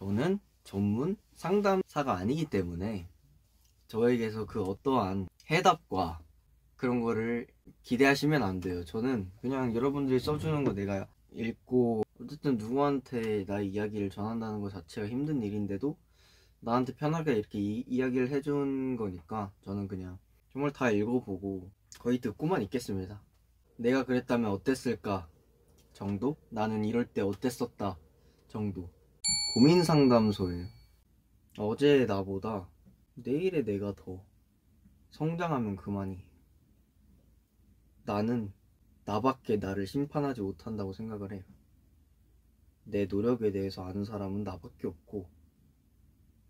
저는 전문 상담사가 아니기 때문에 저에게서 그 어떠한 해답과 그런 거를 기대하시면 안 돼요. 저는 그냥 여러분들이 써주는 거 내가 읽고, 어쨌든 누구한테 나의 이야기를 전한다는 것 자체가 힘든 일인데도 나한테 편하게 이렇게 이야기를 해준 거니까 저는 그냥 정말 다 읽어보고 거의 듣고만 있겠습니다. 내가 그랬다면 어땠을까 정도? 나는 이럴 때 어땠었다 정도. 고민 상담소예요. 어제의 나보다 내일의 내가 더 성장하면 그만이에요. 나는 나밖에 나를 심판하지 못한다고 생각을 해요. 내 노력에 대해서 아는 사람은 나밖에 없고,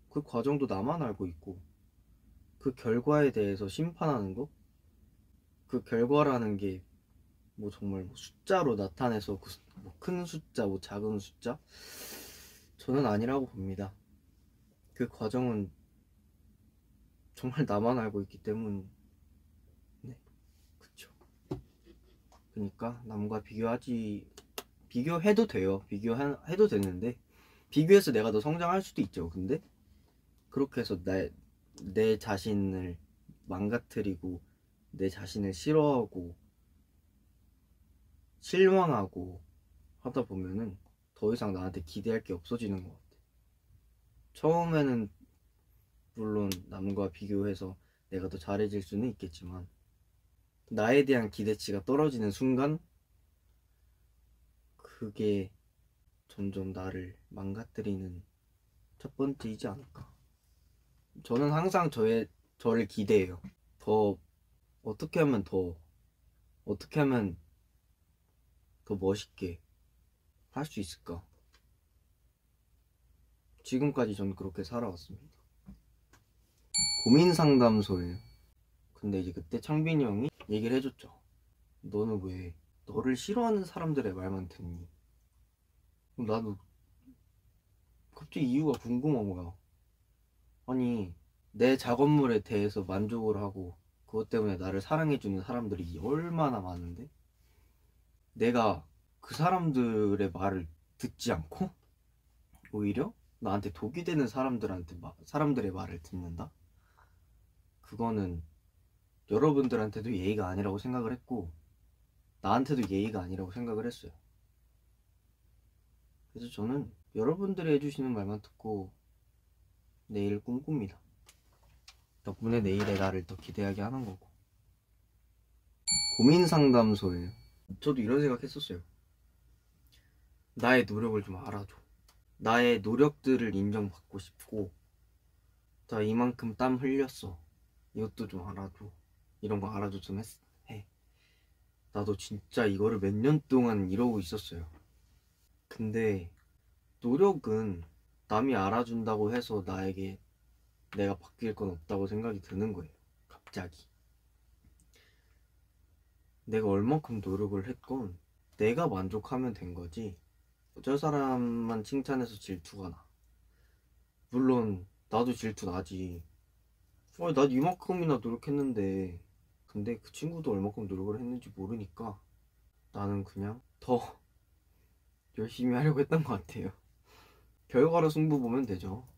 그 과정도 나만 알고 있고, 그 결과에 대해서 심판하는 거? 그 결과라는 게 뭐 정말 뭐 숫자로 나타내서 뭐 큰 숫자, 뭐 작은 숫자? 저는 아니라고 봅니다. 그 과정은 정말 나만 알고 있기 때문에. 그쵸. 그러니까 남과 비교해도 돼요. 비교해도 되는데, 비교해서 내가 더 성장할 수도 있죠. 근데 그렇게 해서 내 자신을 망가뜨리고, 내 자신을 싫어하고 실망하고 하다 보면은 더 이상 나한테 기대할 게 없어지는 것 같아. 처음에는 물론 남과 비교해서 내가 더 잘해질 수는 있겠지만, 나에 대한 기대치가 떨어지는 순간 그게 점점 나를 망가뜨리는 첫 번째이지 않을까. 저는 항상 저를 기대해요. 더 어떻게 하면 어떻게 하면 더 멋있게 할 수 있을까. 지금까지 전 그렇게 살아왔습니다. 고민 상담소예요. 근데 이제 그때 창빈이 형이 얘기를 해줬죠. 너는 왜 너를 싫어하는 사람들의 말만 듣니? 나도 갑자기 이유가 궁금한 거야. 아니, 내 작업물에 대해서 만족을 하고 그것 때문에 나를 사랑해주는 사람들이 얼마나 많은데, 내가 그 사람들의 말을 듣지 않고 오히려 나한테 독이 되는 사람들의 말을 듣는다? 그거는 여러분들한테도 예의가 아니라고 생각을 했고, 나한테도 예의가 아니라고 생각을 했어요. 그래서 저는 여러분들이 해주시는 말만 듣고 내일 꿈꿉니다. 덕분에 내일의 나를 더 기대하게 하는 거고. 고민 상담소예요. 저도 이런 생각 했었어요. 나의 노력을 좀 알아줘. 나의 노력들을 인정받고 싶고, 나 이만큼 땀 흘렸어, 이것도 좀 알아줘. 이런 거 알아줬으면 해. 나도 진짜 이거를 몇 년 동안 이러고 있었어요. 근데 노력은 남이 알아준다고 해서 내가 바뀔 건 없다고 생각이 드는 거예요. 갑자기 내가 얼만큼 노력을 했건 내가 만족하면 된 거지, 저 사람만 칭찬해서 질투가 나. 물론 나도 질투 나지. 난 이만큼이나 노력했는데. 근데 그 친구도 얼마큼 노력을 했는지 모르니까 나는 그냥 더 열심히 하려고 했던 것 같아요. 결과로 승부 보면 되죠.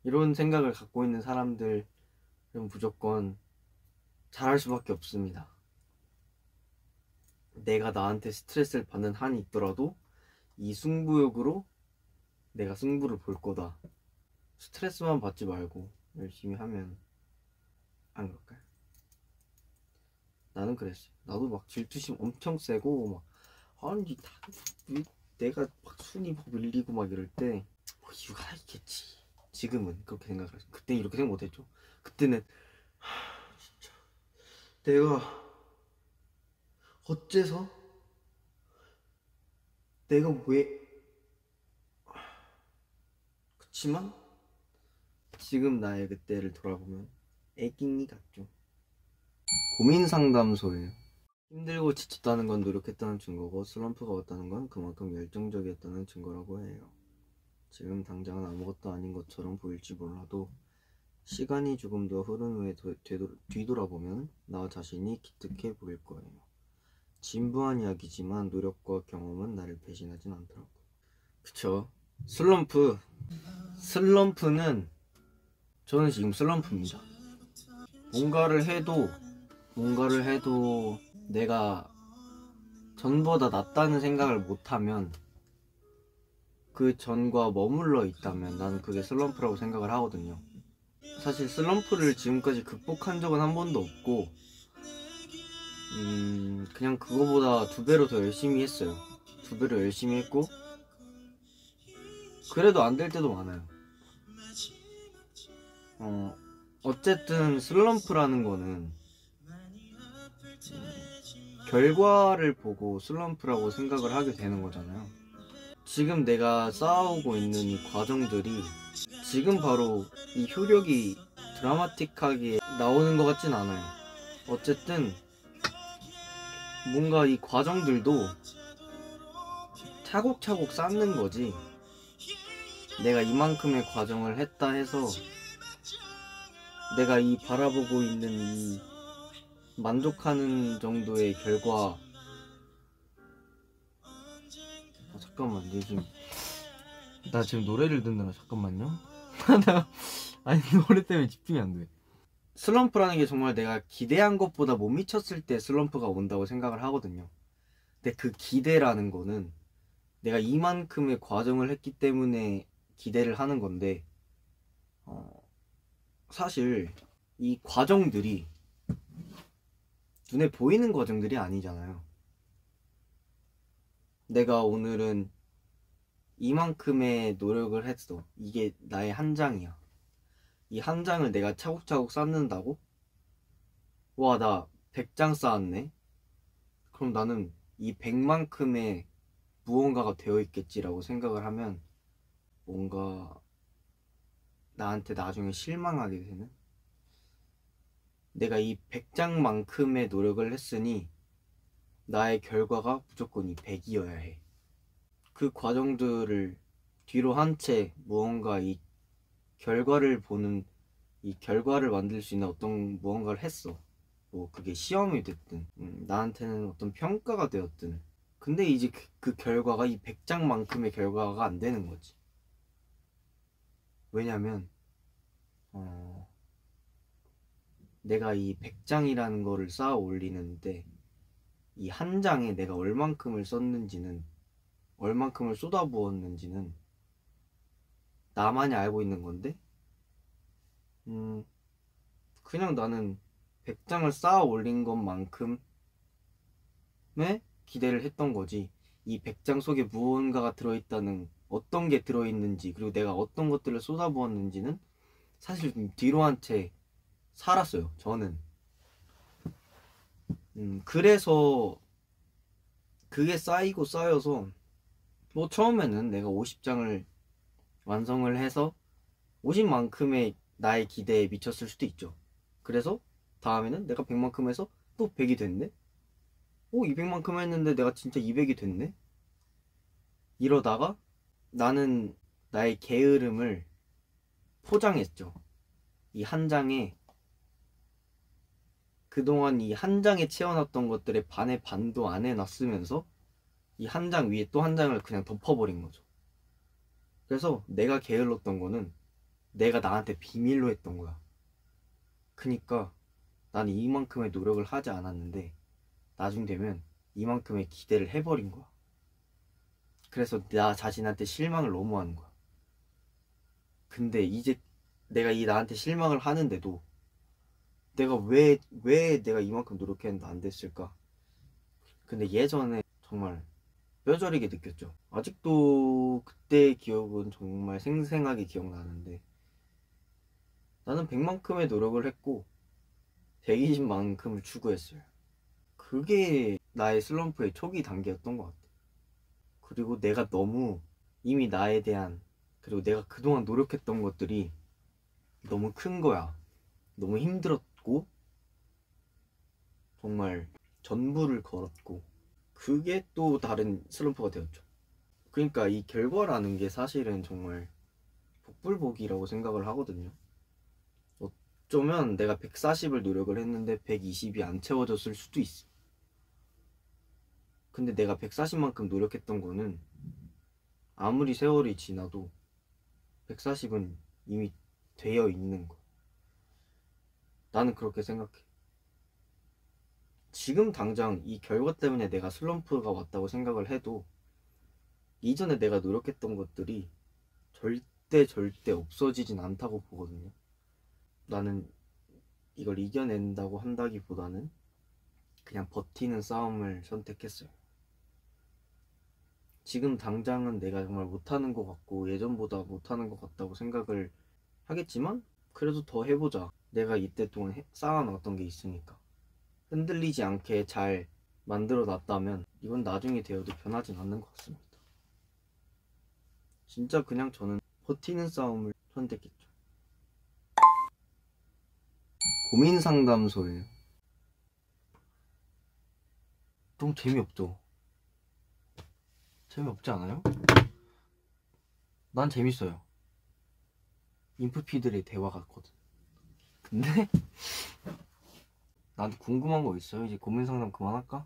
이런 생각을 갖고 있는 사람들은 무조건 잘할 수밖에 없습니다. 내가 나한테 스트레스를 받는 한이 있더라도 이 승부욕으로 내가 승부를 볼 거다. 스트레스만 받지 말고 열심히 하면 안 그럴까요? 나는 그랬어. 나도 막 질투심 엄청 세고 막, 아니 내가 막 순위 막 밀리고 막 이럴 때 뭐 이유가 있겠지. 지금은 그렇게 생각을 했어. 그때 이렇게 생각 못했죠. 그때는 진짜 내가 어째서, 내가 왜. 그치만 지금 나의 그때를 돌아보면 애기니 같죠. 고민 상담소예요. 힘들고 지쳤다는 건 노력했다는 증거고, 슬럼프가 왔다는 건 그만큼 열정적이었다는 증거라고 해요. 지금 당장은 아무것도 아닌 것처럼 보일지 몰라도 시간이 조금 더 흐른 후에 뒤돌아보면 나 자신이 기특해 보일 거예요. 진부한 이야기지만 노력과 경험은 나를 배신하진 않더라고. 그쵸. 슬럼프 슬럼프는 저는 지금 슬럼프입니다. 뭔가를 해도 내가 전보다 낫다는 생각을 못하면, 그 전과 머물러 있다면 나는 그게 슬럼프라고 생각을 하거든요. 사실 슬럼프를 지금까지 극복한 적은 한 번도 없고, 그냥 그거보다 두 배로 더 열심히 했어요. 두 배로 열심히 했고, 그래도 안 될 때도 많아요. 어쨌든 슬럼프라는 거는 결과를 보고 슬럼프라고 생각을 하게 되는 거잖아요. 지금 내가 쌓아오고 있는 이 과정들이 지금 바로 이 효력이 드라마틱하게 나오는 것 같진 않아요. 어쨌든 뭔가 이 과정들도 차곡차곡 쌓는 거지, 내가 이만큼의 과정을 했다 해서 내가 이 바라보고 있는 이 만족하는 정도의 결과. 잠깐만, 나 지금 노래를 듣느라 잠깐만요. 아니, 노래 때문에 집중이 안 돼. 슬럼프라는 게 정말 내가 기대한 것보다 못 미쳤을 때 슬럼프가 온다고 생각을 하거든요. 근데 그 기대라는 거는 내가 이만큼의 과정을 했기 때문에 기대를 하는 건데, 사실 이 과정들이 눈에 보이는 과정들이 아니잖아요. 내가 오늘은 이만큼의 노력을 했어. 이게 나의 한 장이야. 이 한 장을 내가 차곡차곡 쌓는다고? 와, 나 100장 쌓았네? 그럼 나는 이 100만큼의 무언가가 되어 있겠지라고 생각을 하면 뭔가 나한테 나중에 실망하게 되는? 내가 이 100장만큼의 노력을 했으니 나의 결과가 무조건 이 100이어야 해. 그 과정들을 뒤로 한 채 무언가 이 결과를 보는, 이 결과를 만들 수 있는 어떤 무언가를 했어. 뭐 그게 시험이 됐든 나한테는 어떤 평가가 되었든. 근데 이제 그 결과가 이 100장만큼의 결과가 안 되는 거지. 왜냐면 내가 이 100장이라는 거를 쌓아 올리는데 이 한 장에 내가 얼만큼을 썼는지는, 얼만큼을 쏟아부었는지는 나만이 알고 있는 건데, 그냥 나는 100장을 쌓아 올린 것만큼의 기대를 했던 거지. 이 100장 속에 무언가가 들어있다는, 어떤 게 들어있는지, 그리고 내가 어떤 것들을 쏟아부었는지는 사실 좀 뒤로 한 채 살았어요, 저는. 그래서 그게 쌓이고 쌓여서, 뭐 처음에는 내가 50장을 완성을 해서 50만큼의 나의 기대에 미쳤을 수도 있죠. 그래서 다음에는 내가 100만큼 해서 또 100이 됐네? 오, 200만큼 했는데 내가 진짜 200이 됐네? 이러다가 나는 나의 게으름을 포장했죠. 이 한 장에, 그동안 이 한 장에 채워놨던 것들의 반의 반도 안 해놨으면서 이 한 장 위에 또 한 장을 그냥 덮어버린 거죠. 그래서 내가 게을렀던 거는 내가 나한테 비밀로 했던 거야. 그니까 나는 이만큼의 노력을 하지 않았는데 나중 되면 이만큼의 기대를 해버린 거야. 그래서 나 자신한테 실망을 너무 하는 거야. 근데 이제 내가 이 나한테 실망을 하는데도 내가 왜 내가 이만큼 노력했는데 안 됐을까? 근데 예전에 정말 뼈저리게 느꼈죠. 아직도 그때의 기억은 정말 생생하게 기억나는데, 나는 100만큼의 노력을 했고 120만큼을 추구했어요. 그게 나의 슬럼프의 초기 단계였던 것 같아. 그리고 내가 너무 이미 나에 대한, 그리고 내가 그동안 노력했던 것들이 너무 큰 거야. 너무 힘들었고 정말 전부를 걸었고, 그게 또 다른 슬럼프가 되었죠. 그러니까 이 결과라는 게 사실은 정말 복불복이라고 생각을 하거든요. 어쩌면 내가 140을 노력을 했는데 120이 안 채워졌을 수도 있어. 근데 내가 140만큼 노력했던 거는 아무리 세월이 지나도 140은 이미 되어 있는 거야. 나는 그렇게 생각해. 지금 당장 이 결과 때문에 내가 슬럼프가 왔다고 생각을 해도 이전에 내가 노력했던 것들이 절대 없어지진 않다고 보거든요. 나는 이걸 이겨낸다고 한다기보다는 그냥 버티는 싸움을 선택했어요. 지금 당장은 내가 정말 못하는 것 같고 예전보다 못하는 것 같다고 생각을 하겠지만 그래도 더 해보자. 내가 이때 동안 쌓아놨던 게 있으니까 흔들리지 않게 잘 만들어 놨다면 이건 나중에 되어도 변하진 않는 것 같습니다. 진짜 그냥 저는 버티는 싸움을 선택했죠. 고민 상담소예요. 너무 재미없죠? 재미없지 않아요? 난 재밌어요. 인프피들의 대화 같거든. 근데 나한테 궁금한 거 있어요? 이제 고민 상담 그만할까?